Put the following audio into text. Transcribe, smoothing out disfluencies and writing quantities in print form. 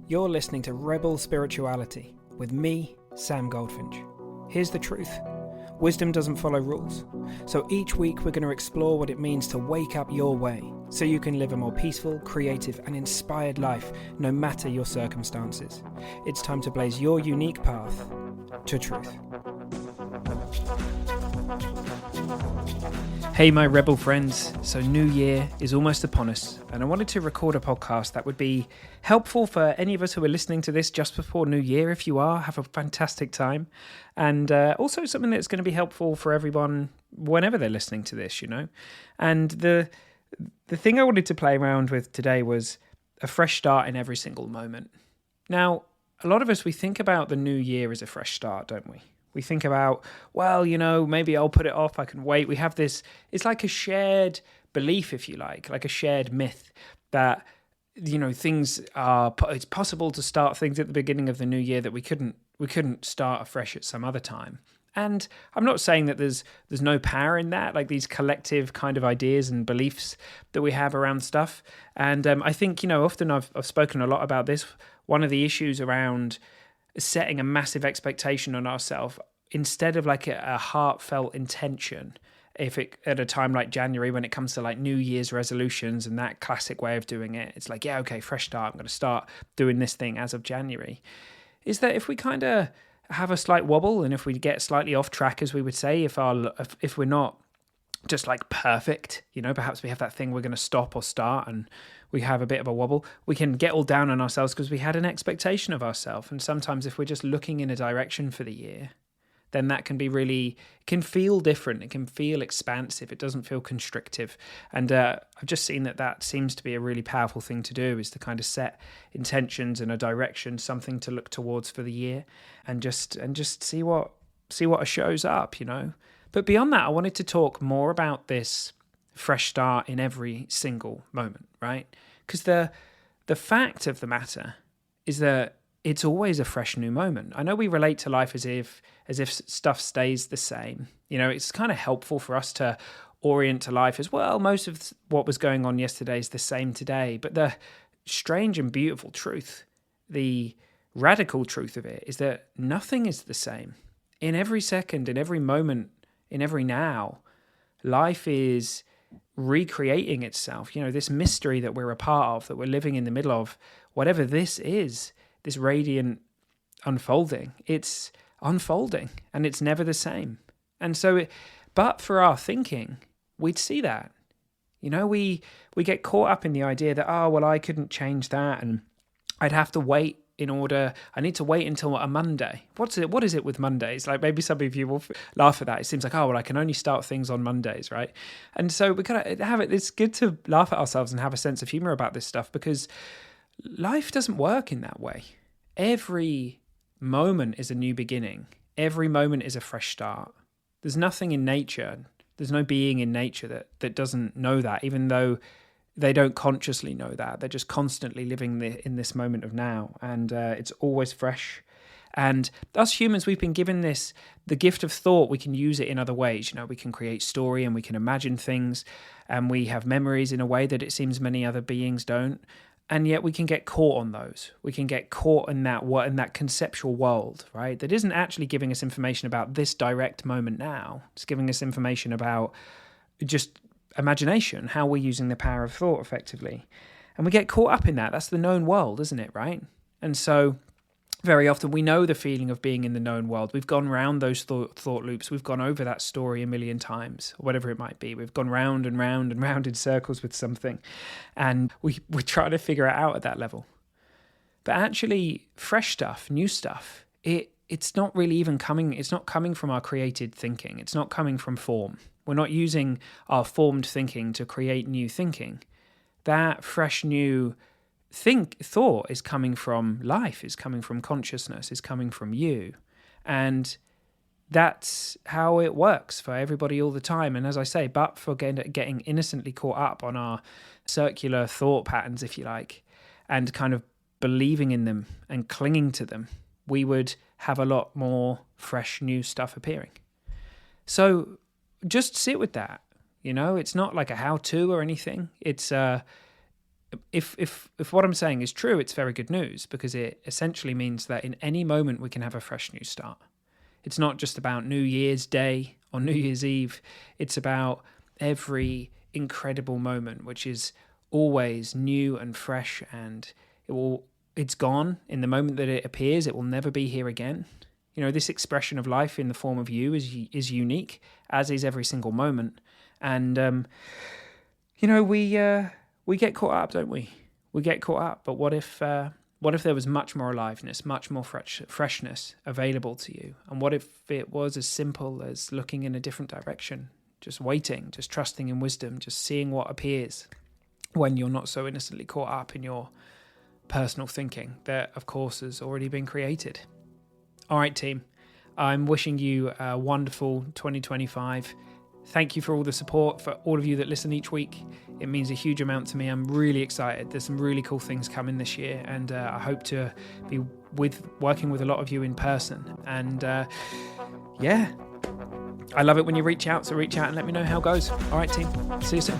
You're listening to Rebel Spirituality with me, Sam Goldfinch. Here's the truth. Wisdom doesn't follow rules. So each week we're going to explore what it means to wake up your way so you can live a more peaceful, creative and inspired life no matter your circumstances. It's time to blaze your unique path to truth. Hey my rebel friends, so New Year is almost upon us and I wanted to record a podcast that would be helpful for any of us who are listening to this just before New Year. If you are, have a fantastic time, and also something that's going to be helpful for everyone whenever they're listening to this, you know. And the thing I wanted to play around with today was a fresh start in every single moment. Now, a lot of us, we think about the new year as a fresh start, don't we? We think about, well, you know, maybe I'll put it off, I can wait. We have this, it's like a shared belief, if you like a shared myth that, you know, it's possible to start things at the beginning of the new year that we couldn't start afresh at some other time. And I'm not saying that there's no power in that, like these collective kind of ideas and beliefs that we have around stuff. And I think, you know, often I've spoken a lot about this. One of the issues around setting a massive expectation on ourselves instead of like a heartfelt intention, at a time like January when it comes to like New Year's resolutions and that classic way of doing it, it's like, yeah, okay, fresh start, I'm going to start doing this thing as of January, is that if we kind of have a slight wobble and if we get slightly off track, as we would say, if we're not just like perfect, you know, perhaps we have that thing we're going to stop or start and we have a bit of a wobble, we can get all down on ourselves because we had an expectation of ourselves. And sometimes if we're just looking in a direction for the year, then that can be it can feel different. It can feel expansive. It doesn't feel constrictive. And I've just seen that seems to be a really powerful thing to do, is to kind of set intentions and a direction, something to look towards for the year, and just see what shows up, you know. But beyond that, I wanted to talk more about this fresh start in every single moment, right? Because the fact of the matter is that it's always a fresh new moment. I know we relate to life as if stuff stays the same. You know, it's kind of helpful for us to orient to life as, well, most of what was going on yesterday is the same today. But the strange and beautiful truth, the radical truth of it, is that nothing is the same. In every second, in every moment, in every now, life is recreating itself. You know, this mystery that we're a part of, that we're living in the middle of, whatever this is, this radiant unfolding, it's unfolding and it's never the same. And so, but for our thinking, we'd see that. You know, we get caught up in the idea that, oh, well, I couldn't change that and I'd have to wait I need to wait until a Monday. What is it with Mondays? Like, maybe some of you will laugh at that. It seems like, oh, well, I can only start things on Mondays, right? And so we kind of have it. It's good to laugh at ourselves and have a sense of humor about this stuff, because life doesn't work in that way. Every moment is a new beginning. Every moment is a fresh start. There's nothing in nature. There's no being in nature that doesn't know that, even though they don't consciously know that. They're just constantly living in this moment of now, and it's always fresh. And us humans, we've been given the gift of thought. We can use it in other ways. You know, we can create story and we can imagine things, and we have memories in a way that it seems many other beings don't. And yet we can get caught on those. We can get caught in that conceptual world, right? That isn't actually giving us information about this direct moment now. It's giving us information about just imagination, how we're using the power of thought effectively. And we get caught up in that. That's the known world, isn't it, right? And so very often we know the feeling of being in the known world. We've gone round those thought loops. We've gone over that story a million times, or whatever it might be. We've gone round and round and round in circles with something. And we're trying to figure it out at that level. But actually, fresh stuff, new stuff, it's not really even coming. It's not coming from our created thinking. It's not coming from form. We're not using our formed thinking to create new thinking. That fresh new thought is coming from life, is coming from consciousness, is coming from you. And that's how it works for everybody all the time. And as I say, but for getting innocently caught up on our circular thought patterns, if you like, and kind of believing in them and clinging to them, we would have a lot more fresh new stuff appearing. So just sit with that. You know, it's not like a how-to or anything. It's if what I'm saying is true, it's very good news, because it essentially means that in any moment we can have a fresh new start. It's not just about New Year's Day or New Year's Eve. It's about every incredible moment, which is always new and fresh, and it's gone in the moment that it appears. It will never be here again. You know, this expression of life in the form of you is unique, as is every single moment. And you know, we get caught up, don't we? We get caught up. But what if there was much more aliveness, much more freshness available to you? And what if it was as simple as looking in a different direction, just waiting, just trusting in wisdom, just seeing what appears when you're not so innocently caught up in your personal thinking that, of course, has already been created. All right, team, I'm wishing you a wonderful 2025. Thank you for all the support, for all of you that listen each week. It means a huge amount to me. I'm really excited. There's some really cool things coming this year, and I hope to be working with a lot of you in person. And yeah, I love it when you reach out, so reach out and let me know how it goes. All right, team, see you soon.